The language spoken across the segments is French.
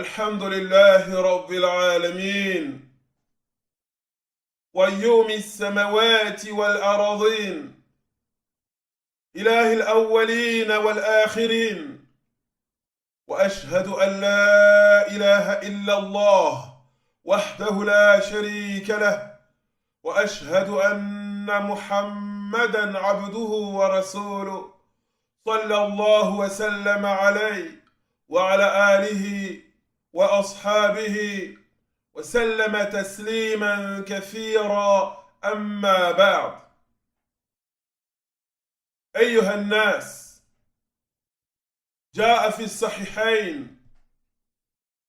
الحمد لله رب العالمين قيوم السماوات والأراضين إله الأولين والآخرين وأشهد أن لا إله إلا الله وحده لا شريك له وأشهد أن محمدا عبده ورسوله صلى الله وسلم عليه وعلى آله وأصحابه وسلم تسليما كثيرا أما بعد. أيها الناس، جاء في الصحيحين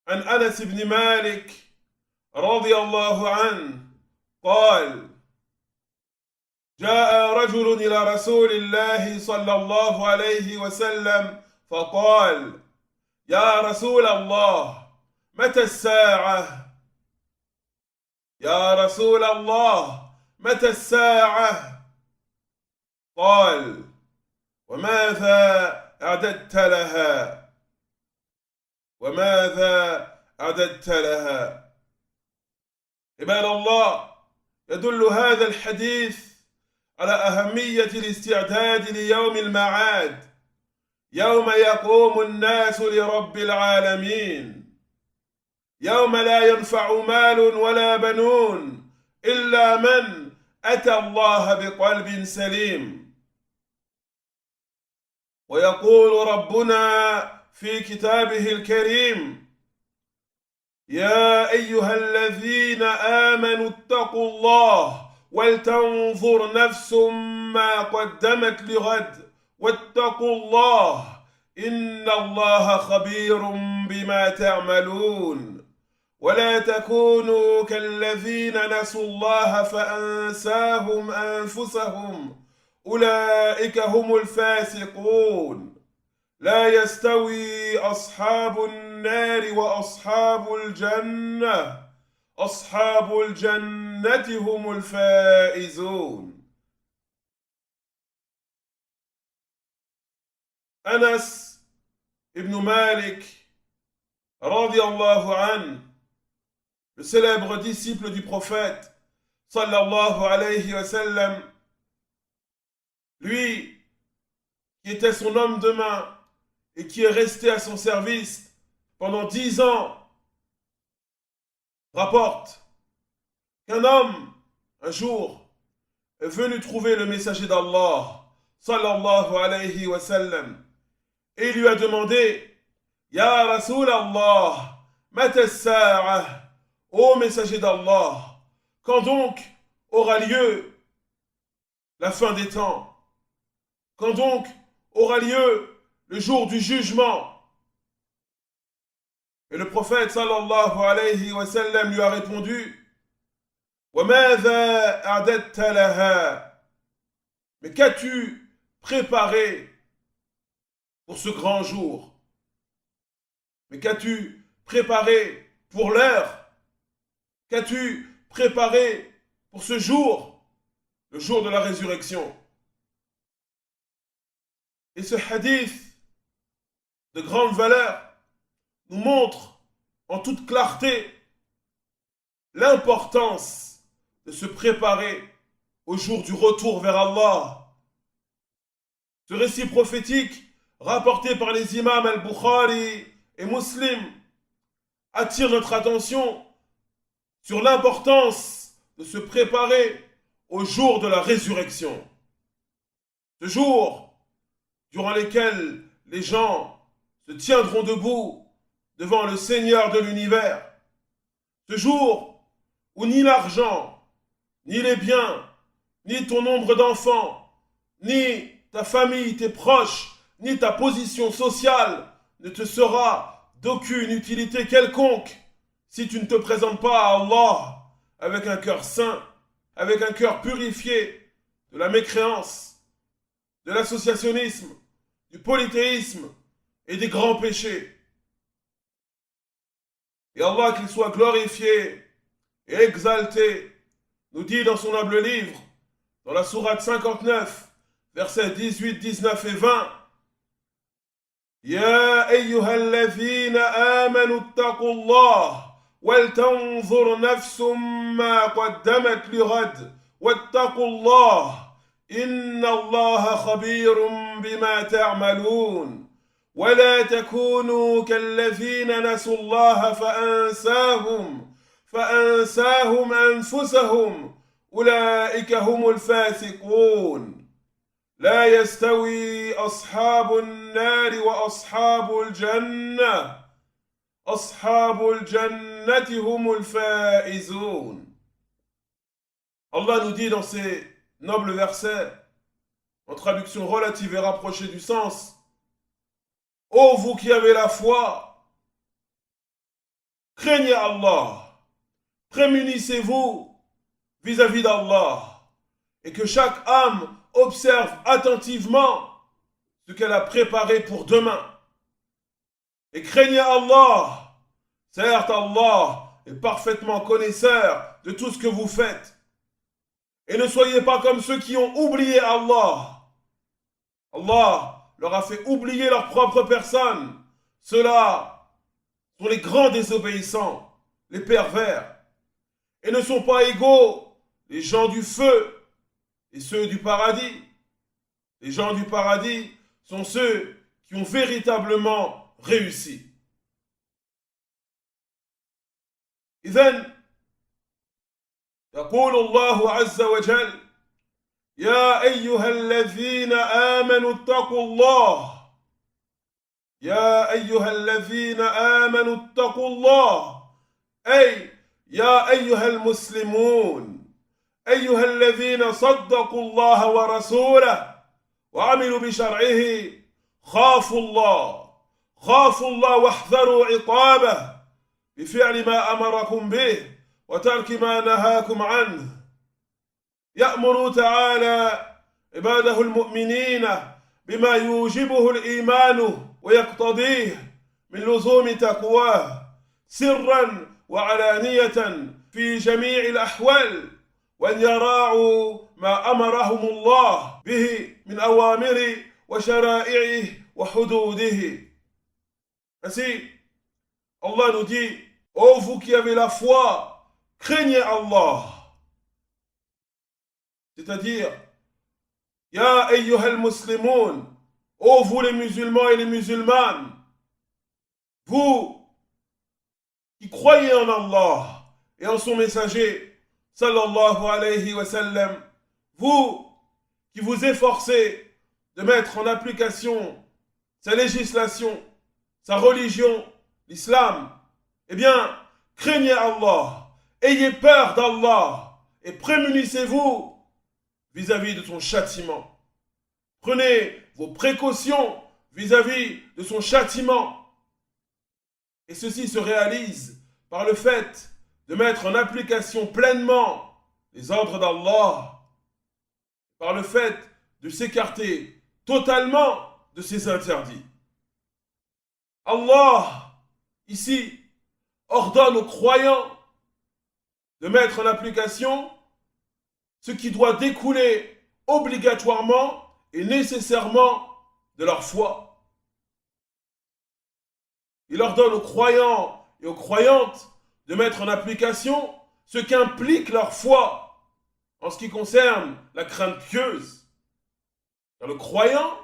عن أنس بن مالك رضي الله عنه قال: جاء رجل إلى رسول الله صلى الله عليه وسلم فقال: يا رسول الله، متى الساعة؟ يا رسول الله، متى الساعة؟ قال: وماذا أعددت لها؟ وماذا أعددت لها؟ عباد الله، يدل هذا الحديث على أهمية الاستعداد ليوم المعاد، يوم يقوم الناس لرب العالمين، يوم لا ينفع مال ولا بنون إلا من أتى الله بقلب سليم. ويقول ربنا في كتابه الكريم: يا أيها الذين آمنوا اتقوا الله ولتنظر نفس ما قدمت لغد واتقوا الله إن الله خبير بما تعملون ولا تكونوا كالذين نسوا الله فأنساهم أنفسهم أولئك هم الفاسقون. لا يستوي أصحاب النار وأصحاب الجنة، أصحاب الجنة هم الفائزون. Anas ibn Malik radiyallahu anhu, le célèbre disciple du prophète sallallahu alayhi wa sallam, lui qui était son homme de main et qui est resté à son service pendant 10 ans, rapporte qu'un homme un jour est venu trouver le messager d'Allah sallallahu alayhi wa sallam et il lui a demandé: Ya Rasul Allah, mata sa'a, ô messager d'Allah, quand donc aura lieu la fin des temps? Quand donc aura lieu le jour du jugement? Et le prophète sallallahu alayhi wa sallam lui a répondu: Wa madha a'dadta laha, mais qu'as-tu préparé pour ce grand jour? Mais qu'as-tu préparé pour l'heure? Qu'as-tu préparé pour ce jour, le jour de la résurrection? Et ce hadith de grande valeur nous montre en toute clarté l'importance de se préparer au jour du retour vers Allah. Ce récit prophétique rapporté par les imams Al-Bukhari et Muslim attire notre attention sur l'importance de se préparer au jour de la résurrection. Ce jour durant lequel les gens se tiendront debout devant le Seigneur de l'univers. Ce jour où ni l'argent, ni les biens, ni ton nombre d'enfants, ni ta famille, tes proches, ni ta position sociale ne te sera d'aucune utilité quelconque si tu ne te présentes pas à Allah avec un cœur saint, avec un cœur purifié de la mécréance, de l'associationnisme, du polythéisme et des grands péchés. Et Allah, qu'il soit glorifié et exalté, nous dit dans son noble livre, dans la sourate 59, versets 18, 19 et 20, يا أيها الذين آمنوا اتقوا الله ولتنظر نفس ما قدمت لغد واتقوا الله إن الله خبير بما تعملون ولا تكونوا كالذين نسوا الله فأنساهم أنفسهم أولئك هم الفاسقون لا يستوي أصحاب النار وأصحاب الجنة أصحاب الجنة هم الفائزون. Allah nous dit dans ces nobles versets, en traduction relative et rapprochée du sens, ô vous qui avez la foi, craignez Allah, prémunissez-vous vis-à-vis d'Allah, et que chaque âme observe attentivement ce qu'elle a préparé pour demain. Et craignez Allah. Certes, Allah est parfaitement connaisseur de tout ce que vous faites. Et ne soyez pas comme ceux qui ont oublié Allah. Allah leur a fait oublier leur propre personne. Ceux-là sont les grands désobéissants, les pervers. Et ne sont pas égaux les gens du feu et ceux du paradis. Les gens du paradis sont ceux qui ont véritablement réussi. إذن يقول الله عز وجل يا أيها الذين آمنوا اتقوا الله يا أيها الذين آمنوا اتقوا الله أي يا أيها المسلمون أيها الذين صدقوا الله ورسوله وعملوا بشرعه خافوا الله واحذروا عقابه بفعل ما أمركم به وترك ما نهاكم عنه. يأمر تعالى عباده المؤمنين بما يوجبه الإيمان ويقتضيه من لزوم تقواه سرا وعلانية في جميع الأحوال وأن يراعوا ما أمرهم الله به من أوامره وشرائعه وحدوده. Ainsi, Allah nous dit, ô vous qui avez la foi, craignez Allah. C'est-à-dire, Ya ayyuhal muslimun, ô vous les musulmans et les musulmanes, vous qui croyez en Allah et en son messager, sallallahu alayhi wa sallam, vous qui vous efforcez de mettre en application sa législation, sa religion, l'islam, eh bien, craignez Allah, ayez peur d'Allah et prémunissez-vous vis-à-vis de son châtiment. Prenez vos précautions vis-à-vis de son châtiment. Et ceci se réalise par le fait de mettre en application pleinement les ordres d'Allah, par le fait de s'écarter totalement de ses interdits. Allah, ici, ordonne aux croyants de mettre en application ce qui doit découler obligatoirement et nécessairement de leur foi. Il ordonne aux croyants et aux croyantes de mettre en application ce qu'implique leur foi en ce qui concerne la crainte pieuse. Car le croyant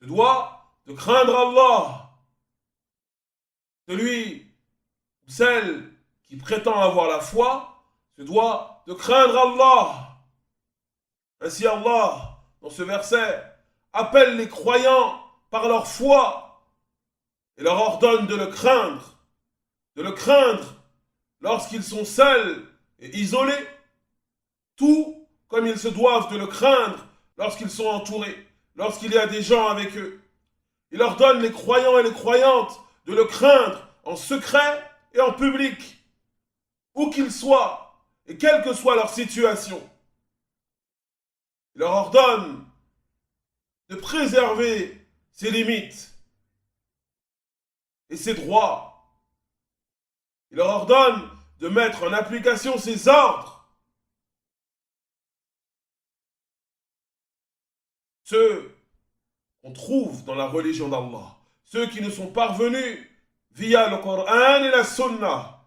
se doit de craindre Allah. Celui ou celle qui prétend avoir la foi se doit de craindre Allah. Ainsi Allah, dans ce verset, appelle les croyants par leur foi et leur ordonne de le craindre lorsqu'ils sont seuls et isolés, tout comme ils se doivent de le craindre lorsqu'ils sont entourés, lorsqu'il y a des gens avec eux. Il ordonne les croyants et les croyantes de le craindre en secret et en public, où qu'ils soient et quelle que soit leur situation. Il leur ordonne de préserver ses limites et ses droits. Il leur ordonne de mettre en application ses ordres. Ceux qu'on trouve dans la religion d'Allah, ceux qui nous sont parvenus via le Coran et la Sunna.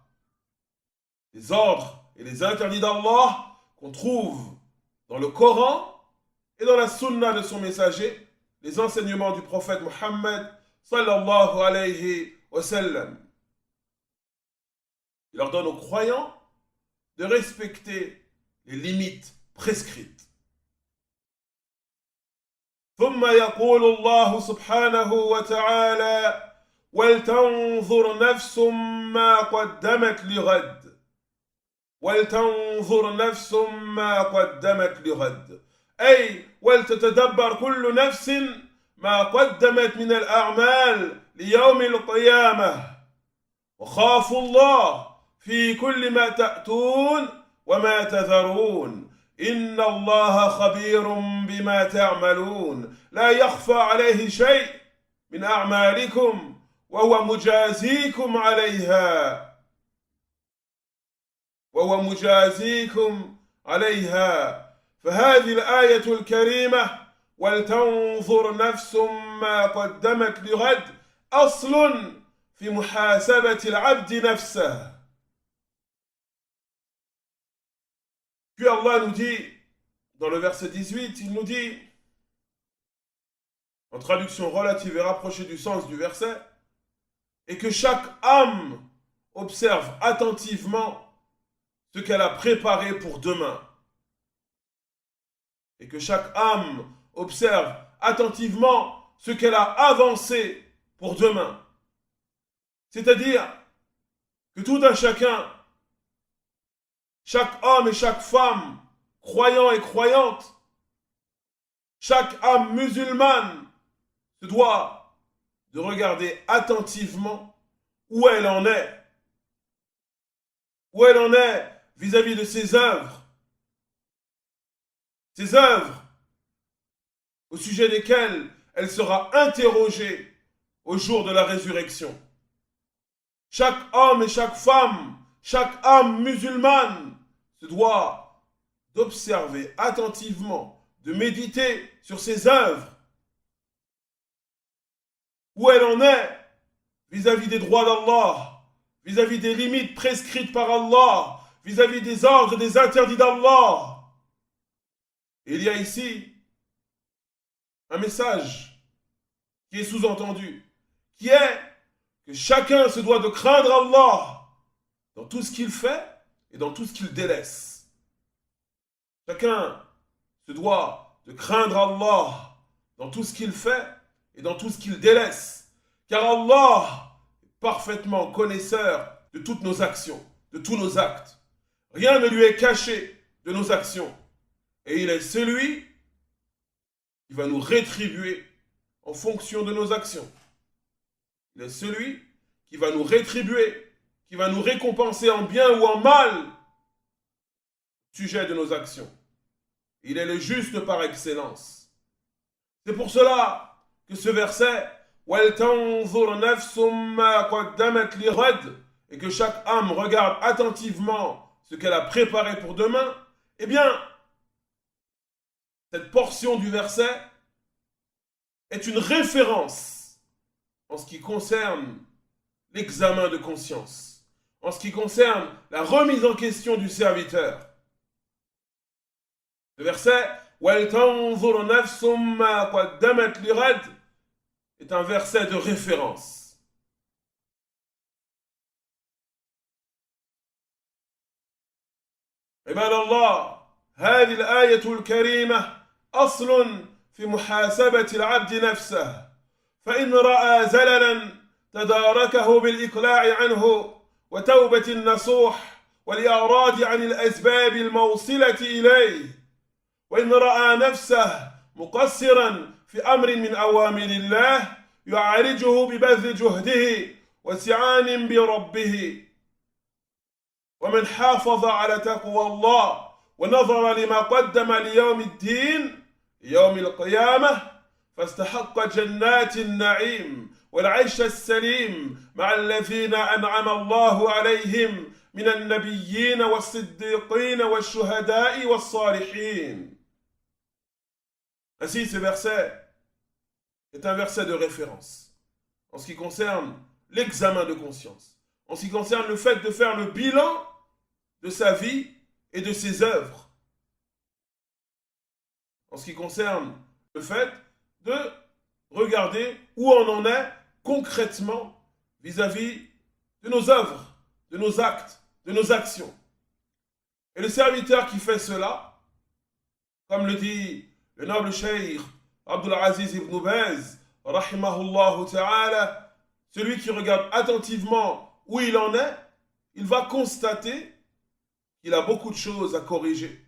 Les ordres et les interdits d'Allah qu'on trouve dans le Coran et dans la Sunna de son messager, les enseignements du prophète Mohammed sallallahu alayhi wa sallam. Il ordonne aux croyants de respecter les limites prescrites. ثم يقول الله سبحانه وتعالى ولتنظر نفس ما قدمت لغد ولتنظر نفس ما قدمت لغد أي ولتتدبر كل نفس ما قدمت من الأعمال ليوم القيامة وخافوا الله في كل ما تأتون وما تذرون إن الله خبير بما تعملون لا يخفى عليه شيء من أعمالكم وهو مجازيكم عليها فهذه الآية الكريمة ولتنظر نفس ما قدمت لغد أصل في محاسبة العبد نفسه. Puis Allah nous dit, dans le verset 18, il nous dit, en traduction relative et rapprochée du sens du verset, et que chaque âme observe attentivement ce qu'elle a préparé pour demain. Et que chaque âme observe attentivement ce qu'elle a avancé pour demain. C'est-à-dire que tout un chacun, chaque homme et chaque femme, croyant et croyante, chaque âme musulmane se doit de regarder attentivement où elle en est. Où elle en est vis-à-vis de ses œuvres. Ses œuvres au sujet desquelles elle sera interrogée au jour de la résurrection. Chaque homme et chaque femme, chaque âme musulmane se doit d'observer attentivement, de méditer sur ses œuvres, où elle en est vis-à-vis des droits d'Allah, vis-à-vis des limites prescrites par Allah, vis-à-vis des ordres et des interdits d'Allah. Et il y a ici un message qui est sous-entendu, qui est que chacun se doit de craindre Allah dans tout ce qu'il fait et dans tout ce qu'il délaisse. Chacun se doit de craindre Allah dans tout ce qu'il fait et dans tout ce qu'il délaisse. Car Allah est parfaitement connaisseur de toutes nos actions, de tous nos actes. Rien ne lui est caché de nos actions. Et il est celui qui va nous rétribuer en fonction de nos actions. Il est celui qui va nous rétribuer, qui va nous récompenser en bien ou en mal au sujet de nos actions. Il est le juste par excellence. C'est pour cela que ce verset et que chaque âme regarde attentivement ce qu'elle a préparé pour demain, eh bien, cette portion du verset est une référence en ce qui concerne l'examen de conscience, en ce qui concerne la remise en question du serviteur. Le verset est un verset de référence. عباد الله، هذه الآية الكريمة أصل في محاسبة العبد نفسه، فإن رأى زللا تداركه بالإقلاع عنه وتوبة النصوح والإعراض عن الأسباب الموصلة إليه، وإن رأى نفسه مقصرا في أمر من أوامر الله يعالجه ببذل جهده واستعان بربه. ومن حافظ على تقوى الله ونظر لما قدم ليوم الدين يوم القيامة فاستحق جنات النعيم والعيش السليم مع الذين أنعم الله عليهم من النبيين والصديقين والشهداء والصالحين. Ainsi, ce verset est un verset de référence. en ce qui concerne l'examen de conscience, en ce qui concerne le fait de faire le bilan de sa vie et de ses œuvres, en ce qui concerne le fait de regarder où on en est concrètement vis-à-vis de nos œuvres, de nos actes, de nos actions. Et le serviteur qui fait cela, comme le dit le noble cheikh Abdul Aziz ibn Baz, rahimahullah ta'ala, celui qui regarde attentivement où il en est, il va constater qu'il a beaucoup de choses à corriger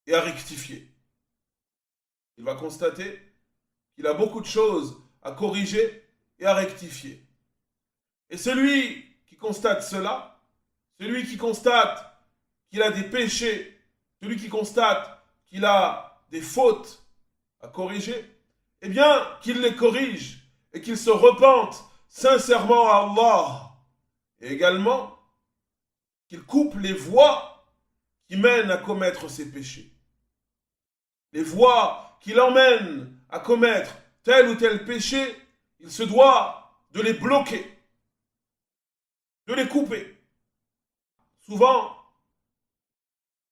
et à rectifier. Il va constater qu'il a beaucoup de choses à corriger et à rectifier. Et celui qui constate cela, celui qui constate qu'il a des péchés, celui qui constate qu'il a des fautes à corriger, eh bien, qu'il les corrige et qu'il se repente sincèrement à Allah. Et également, qu'il coupe les voies qui mènent à commettre ces péchés. Les voies qui l'emmènent à commettre tel ou tel péché, il se doit de les bloquer, de les couper. Souvent,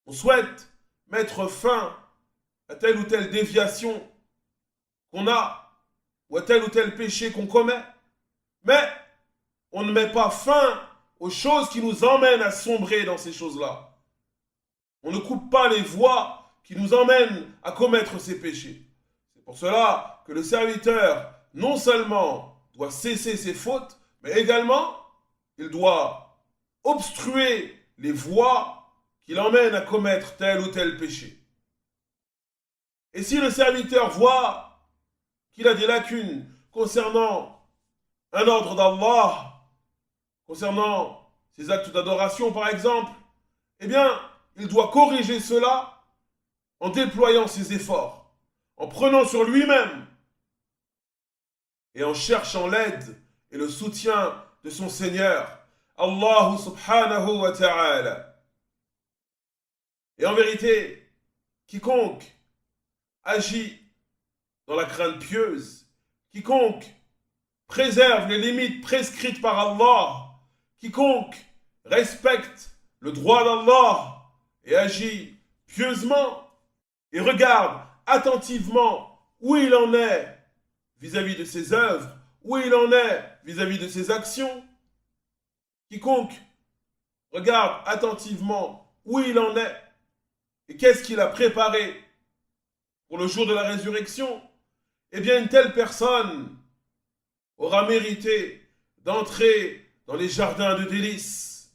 on souhaite mettre fin à telle ou telle déviation qu'on a, ou à tel ou tel péché qu'on commet, mais on ne met pas fin aux choses qui nous emmènent à sombrer dans ces choses-là. On ne coupe pas les voies qui nous emmènent à commettre ces péchés. C'est pour cela que le serviteur, non seulement doit cesser ses fautes, mais également, il doit obstruer les voies qui l'emmènent à commettre tel ou tel péché. Et si le serviteur voit qu'il a des lacunes concernant un ordre d'Allah, concernant ses actes d'adoration par exemple, eh bien, il doit corriger cela en déployant ses efforts, en prenant sur lui-même et en cherchant l'aide et le soutien de son Seigneur, Allah subhanahu wa ta'ala. Et en vérité, quiconque agit dans la crainte pieuse, quiconque préserve les limites prescrites par Allah, quiconque respecte le droit d'Allah et agit pieusement et regarde attentivement où il en est vis-à-vis de ses œuvres, où il en est vis-à-vis de ses actions, quiconque regarde attentivement où il en est et qu'est-ce qu'il a préparé pour le jour de la résurrection, eh bien une telle personne aura mérité d'entrer dans les jardins de délices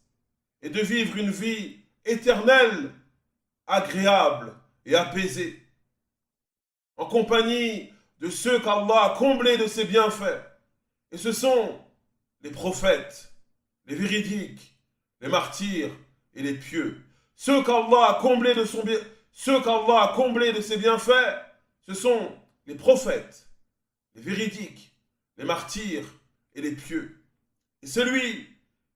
et de vivre une vie éternelle, agréable et apaisée, en compagnie de ceux qu'Allah a comblés de ses bienfaits. Et ce sont les prophètes, les véridiques, les martyrs et les pieux. Ceux qu'Allah a comblés de ses bienfaits, ce sont les prophètes, les véridiques, les martyrs et les pieux. Et celui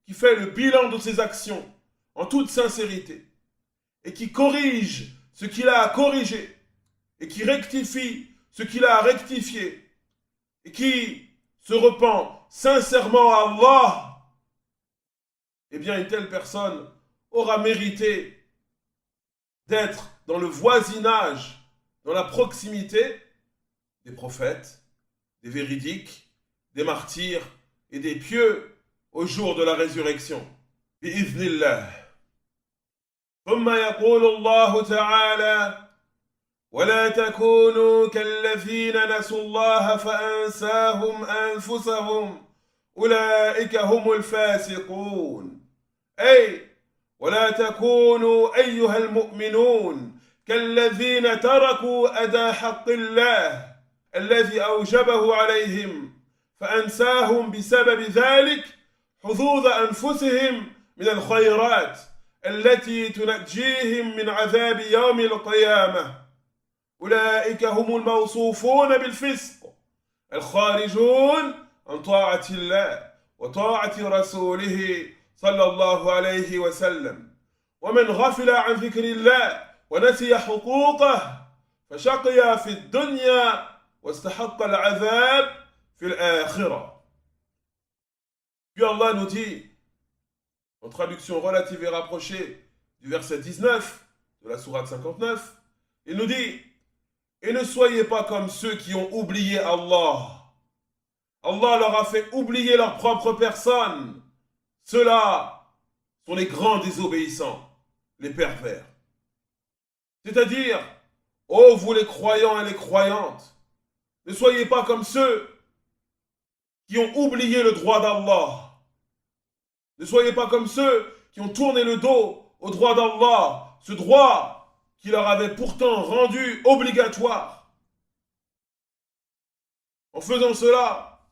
qui fait le bilan de ses actions en toute sincérité et qui corrige ce qu'il a à corriger et qui rectifie ce qu'il a à rectifier et qui se repent sincèrement à Allah, eh bien une telle personne aura mérité d'être dans le voisinage, dans la proximité des prophètes, des véridiques, des martyrs et des pieux au jour de la résurrection. Bi'idhnillah. ثم يقول الله تعالى: ولا تكونوا كالذين نسوا الله فأنساهم أنفسهم أولئك هم الفاسقون. أي ولا تكونوا أيها المؤمنون كالذين تركوا أداء حق الله الذي أوجبه عليهم فأنساهم بسبب ذلك حظوظ أنفسهم من الخيرات التي تنجيهم من عذاب يوم القيامة. أولئك هم الموصوفون بالفسق الخارجون عن طاعة الله وطاعة رسوله صلى الله عليه وسلم. ومن غفل عن ذكر الله ونسي حقوقه فشقي في الدنيا واستحق العذاب fil akhirah. Puis Allah nous dit, en traduction relative et rapprochée du verset 19 de la sourate 59, il nous dit, et ne soyez pas comme ceux qui ont oublié Allah. Allah leur a fait oublier leur propre personne. Ceux-là sont les grands désobéissants, les pervers. C'est-à-dire, ô vous les croyants et les croyantes, ne soyez pas comme ceux qui ont oublié le droit d'Allah. Ne soyez pas comme ceux qui ont tourné le dos au droit d'Allah, ce droit qui leur avait pourtant rendu obligatoire. En faisant cela,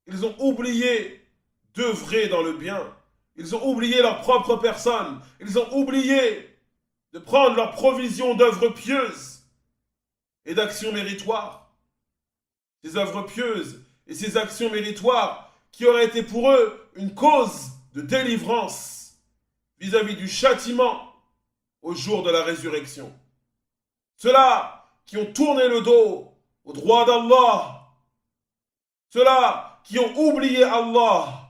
ils ont oublié d'œuvrer dans le bien. Ils ont oublié leur propre personne. Ils ont oublié de prendre leur provision d'œuvres pieuses et d'actions méritoires. Ces œuvres pieuses et ces actions méritoires qui auraient été pour eux une cause de délivrance vis-à-vis du châtiment au jour de la résurrection. Ceux-là qui ont tourné le dos au droit d'Allah, ceux-là qui ont oublié Allah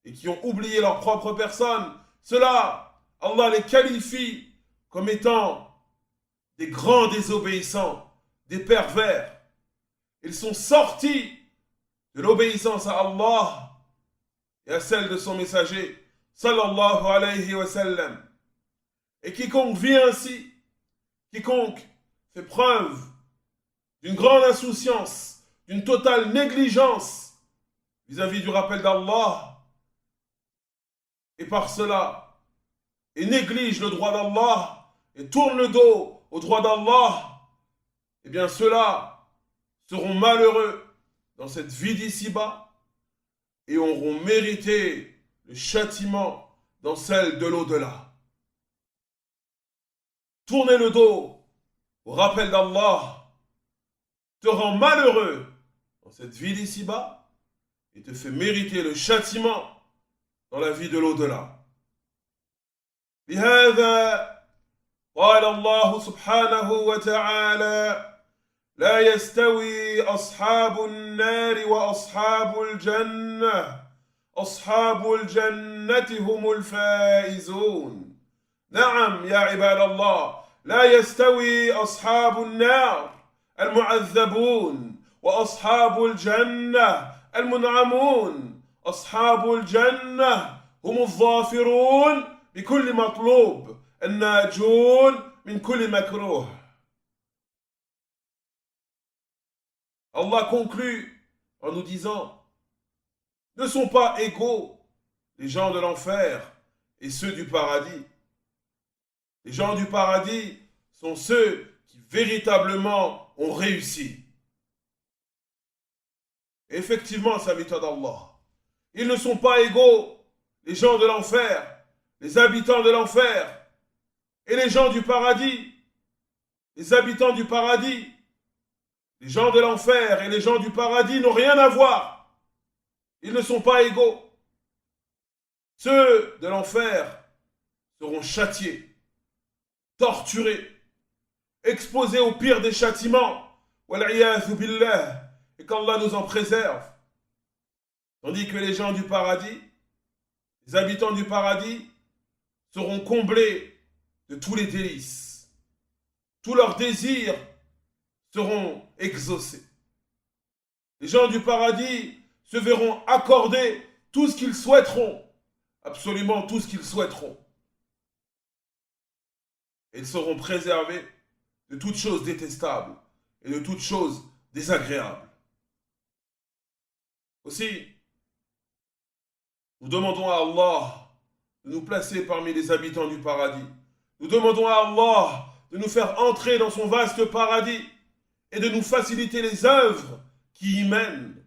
et qui ont oublié leur propre personne, ceux-là, Allah les qualifie comme étant des grands désobéissants, des pervers. Ils sont sortis de l'obéissance à Allah et à celle de son messager, sallallahu alayhi wa sallam. Et quiconque vit ainsi, quiconque fait preuve d'une grande insouciance, d'une totale négligence vis-à-vis du rappel d'Allah, et par cela, et néglige le droit d'Allah, et tourne le dos au droit d'Allah, eh bien ceux-là seront malheureux dans cette vie d'ici-bas, et auront mérité le châtiment dans celle de l'au-delà. Tourner le dos au rappel d'Allah te rend malheureux dans cette vie d'ici-bas, et te fait mériter le châtiment dans la vie de l'au-delà. لهذا قال الله سبحانه وتعالى لا يستوي أصحاب النار وأصحاب الجنة أصحاب الجنة هم الفائزون. نعم يا عباد الله، لا يستوي أصحاب النار المعذبون وأصحاب الجنة المنعمون. أصحاب الجنة هم الظافرون بكل مطلوب الناجون من كل مكروه. Allah conclut en nous disant, ne sont pas égaux les gens de l'enfer et ceux du paradis. Les gens du paradis sont ceux qui véritablement ont réussi. Effectivement, serviteurs d'Allah, ils ne sont pas égaux, les gens de l'enfer, les habitants de l'enfer, et les gens du paradis, les habitants du paradis. Les gens de l'enfer et les gens du paradis n'ont rien à voir. Ils ne sont pas égaux. Ceux de l'enfer seront châtiés, torturés, exposés au pire des châtiments, wal'iyathu billah, et qu'Allah nous en préserve. Tandis que les gens du paradis, les habitants du paradis, seront comblés de tous les délices. Tous leurs désirs seront exaucés. Les gens du paradis se verront accorder tout ce qu'ils souhaiteront, absolument tout ce qu'ils souhaiteront. Et ils seront préservés de toutes choses détestables et de toutes choses désagréables. Aussi, nous demandons à Allah de nous placer parmi les habitants du paradis. Nous demandons à Allah de nous faire entrer dans son vaste paradis et de nous faciliter les œuvres qui y mènent.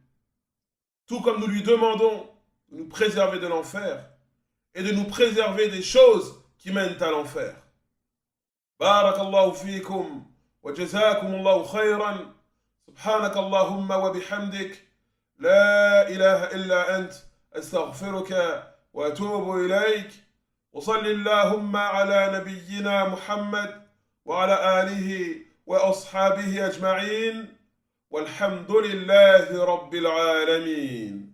Tout comme nous lui demandons de nous préserver de l'enfer et de nous préserver des choses qui mènent à l'enfer. Barakallahu fikum wa jazakumullahu khayran. Subhanak Allahumma wa bihamdik. La ilaha illa ant. Astaghfiruka wa atubu ilayk. Wa salli Allahumma ala nabiyyina Muhammad wa ala alihi وأصحابه أجمعين والحمد لله رب العالمين.